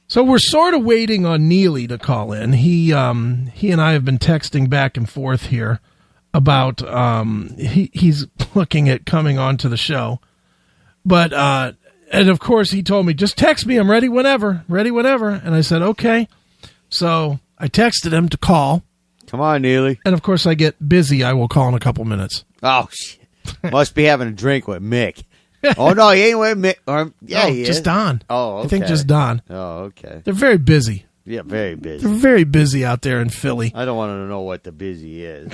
So we're sort of waiting on Neely to call in. He and I have been texting back and forth here about he's looking at coming on to the show. But and of course he told me, just text me, I'm ready whenever. And I said, okay. So I texted him to call. Come on, Neely. And of course I get busy. I will call in a couple minutes. Oh, shit. Must be having a drink with Mick. Oh, no, he ain't with Mick. He just is. Don. Oh, okay. I think just Don. Oh, okay. They're very busy. Yeah, very busy. They're very busy out there in Philly. I don't want to know what the busy is.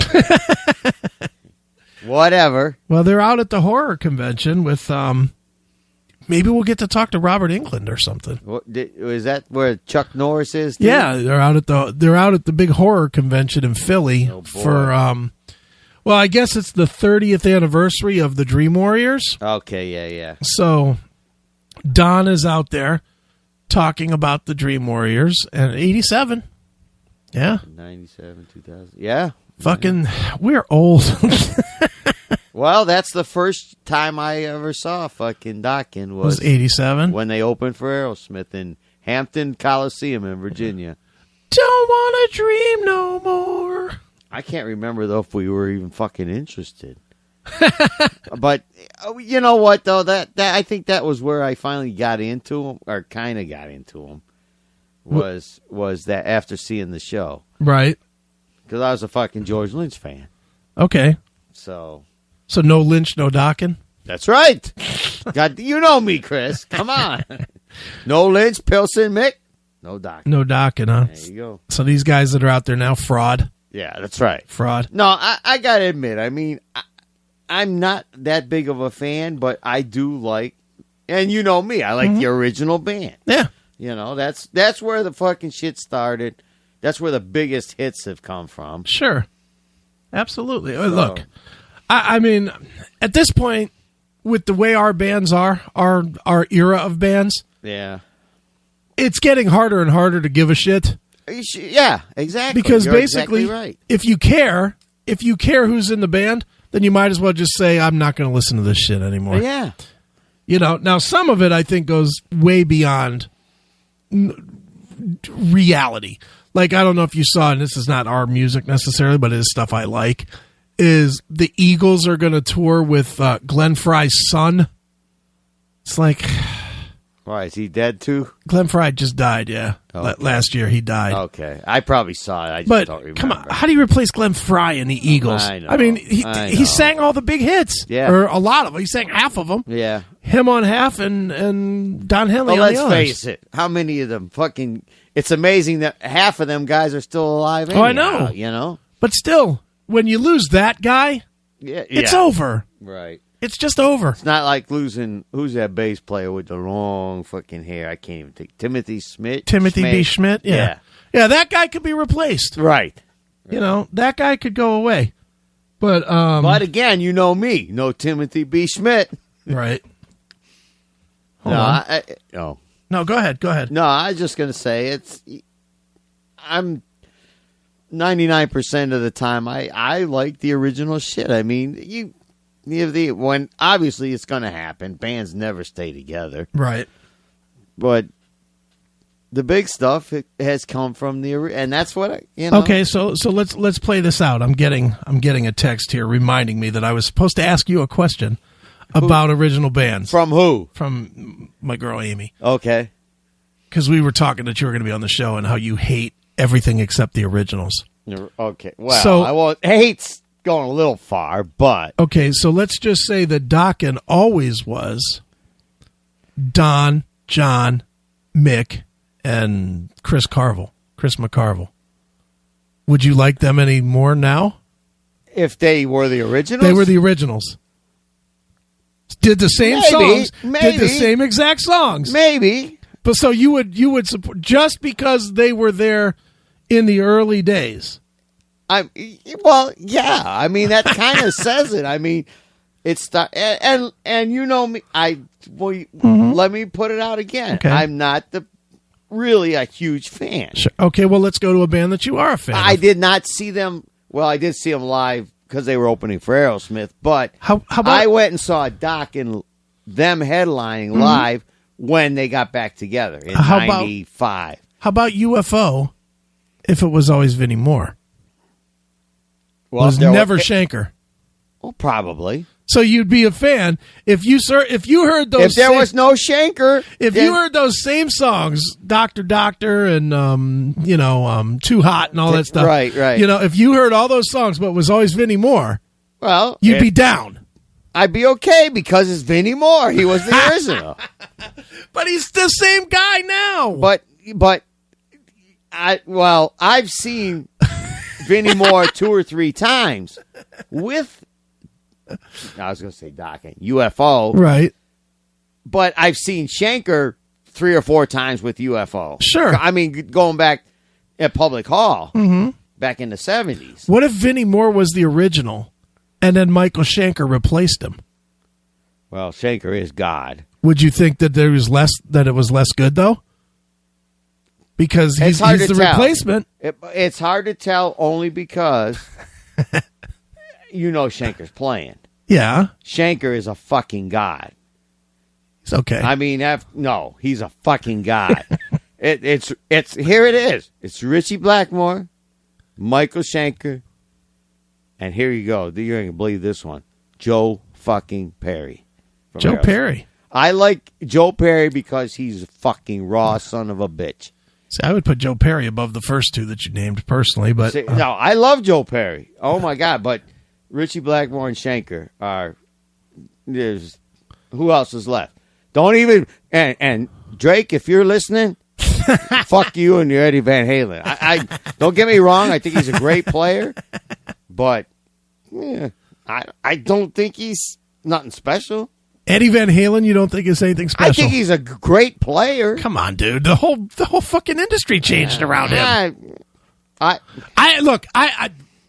Whatever. Well, they're out at the horror convention with, maybe we'll get to talk to Robert Englund or something. Is that where Chuck Norris is? Too? Yeah, they're out at the big horror convention in Philly for, well, I guess it's the 30th anniversary of the Dream Warriors. Okay, yeah. So Don is out there talking about the Dream Warriors and 87. Yeah. 97, 2000. Yeah. Fucking, we're old. Well, that's the first time I ever saw fucking Dokken was 87 when they opened for Aerosmith in Hampton Coliseum in Virginia. Don't want to dream no more. I can't remember, though, if we were even fucking interested. But you know what, though? That I think that was where I finally got into them, or kind of got into them, was that after seeing the show. Right. Because I was a fucking George Lynch fan. Okay. So no Lynch, no Dokken? That's right. God, you know me, Chris. Come on. No Lynch, Pilsen, Mick, no Dokken. No Dokken, huh? There you go. So these guys that are out there now, fraud. Yeah, that's right. Fraud. No, I got to admit, I mean, I'm not that big of a fan, but I do like, and you know me, I like the original band. Yeah. You know, that's where the fucking shit started. That's where the biggest hits have come from. Sure. Absolutely. So. Look, I mean, at this point, with the way our bands are, our era of bands, yeah, it's getting harder and harder to give a shit. Yeah, exactly. Because You're basically, exactly right. if you care who's in the band, then you might as well just say, I'm not going to listen to this shit anymore. Yeah. You know, now some of it I think goes way beyond reality. Like, I don't know if you saw, and this is not our music necessarily, but it is stuff I like, is the Eagles are going to tour with Glenn Frey's son. It's like... Why, is he dead too? Glenn Frey just died, yeah. Okay. Last year he died. Okay. I probably saw it. I just don't remember. Come on, how do you replace Glenn Frey in the Eagles? I know. I mean, he sang all the big hits. Yeah. Or a lot of them. He sang half of them. Yeah. Him on half and Don Henley well, on the others. let's face it. How many of them fucking... It's amazing that half of them guys are still alive anyhow, I know. You know? But still, when you lose that guy, it's over. Right. It's just over. It's not like losing... Who's that bass player with the long fucking hair? I can't even think. Timothy Schmidt? Timothy B. Schmidt? Yeah. Yeah, that guy could be replaced. Right. You know, that guy could go away. But again, you know me. No Timothy B. Schmidt. Right. No, No, go ahead. No, I was just going to say I'm 99% of the time I like the original shit. I mean, when obviously it's going to happen. Bands never stay together. Right. But the big stuff has come from and that's what you know. Okay, so let's play this out. I'm getting a text here reminding me that I was supposed to ask you a question about original bands. From who? From my girl Amy. Okay. Because we were talking that you were going to be on the show and how you hate everything except the originals. Okay. Well, hate's going a little far, but... Okay, so let's just say that Dokken always was Don, John, Mick, and Chris McCarville. Would you like them any more now? If they were the originals? They were the originals. Did the same songs. Did the same exact songs. Maybe. But so you would support just because they were there in the early days. Well, yeah. I mean, that kind of says it. I mean, it's and you know me. Let me put it out again. Okay. I'm not really a huge fan. Sure. Okay, well, let's go to a band that you are a fan. I did not see them. Well, I did see them live because they were opening for Aerosmith. But how about I went and saw Doc and them headlining live when they got back together in How about- 95. How about UFO if it was always Vinnie Moore? It was never Shanker. Well, probably. So you'd be a fan if you heard those. If there was no Shanker, if you heard those same songs, Doctor and Too Hot and all that stuff, right. If you heard all those songs, but it was always Vinnie Moore, well, you'd be down. I'd be okay because it's Vinnie Moore. He was the original. But he's the same guy now. But I've seen Vinnie Moore 2 or 3 times with. I was going to say Doc and UFO, right? But I've seen Shanker 3 or 4 times with UFO. Sure. I mean, going back at Public Hall back in the 70s. What if Vinnie Moore was the original, and then Michael Shanker replaced him? Well, Shanker is God. Would you think that it was less good though? Because he's the replacement. It's hard to tell only because Shanker's playing. Yeah. Shanker is a fucking god. It's okay. I mean, no, he's a fucking god. It's here it is. It's Richie Blackmore, Michael Shanker, and here you go. You're going to believe this one. Joe fucking Perry. Joe Perry. I like Joe Perry because he's a fucking raw son of a bitch. See, I would put Joe Perry above the first 2 that you named personally, but no, I love Joe Perry. Oh my god, but Richie Blackmore and Shanker are. There's who else is left? Don't even and Drake, if you're listening, fuck you and your Eddie Van Halen. I don't get me wrong. I think he's a great player, but I don't think he's nothing special. Eddie Van Halen, you don't think is anything special? I think he's a great player. Come on, dude. The whole fucking industry changed around him. Look,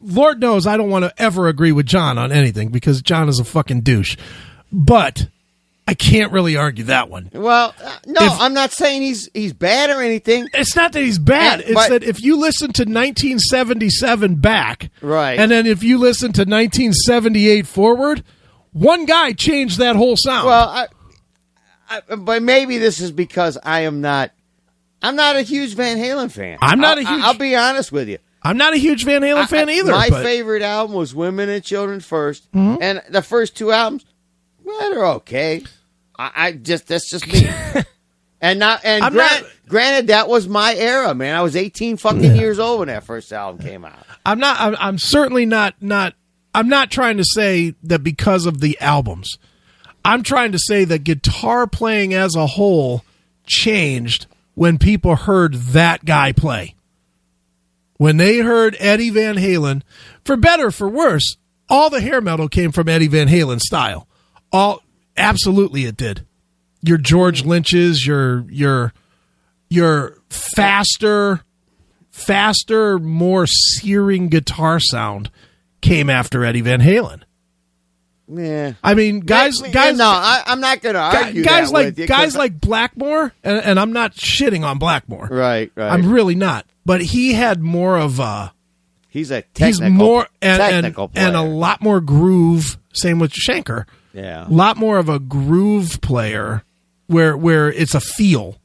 Lord knows I don't want to ever agree with John on anything because John is a fucking douche. But I can't really argue that one. Well, I'm not saying he's bad or anything. It's not that he's bad. It's that if you listen to 1977 back, right, and then if you listen to 1978 forward, one guy changed that whole sound. Well, but maybe this is because I'm not a huge Van Halen fan. I'll be honest with you. I'm not a huge Van Halen fan either. My favorite album was Women and Children First, and the first 2 albums, well, they're okay. That's just me. Granted, that was my era, man. I was 18 fucking years old when that first album came out. I'm certainly not. I'm not trying to say that because of the albums. I'm trying to say that guitar playing as a whole changed when people heard that guy play. When they heard Eddie Van Halen, for better or for worse, all the hair metal came from Eddie Van Halen style. Absolutely it did. Your George Lynch's, your faster, more searing guitar sound came after Eddie Van Halen. Yeah, I mean, guys. No, I'm not going to argue. Guys that with you, like Blackmore, and I'm not shitting on Blackmore. Right. I'm really not. But he had more of a. He's more technical player. And a lot more groove. Same with Shanker. Yeah, a lot more of a groove player, where it's a feel.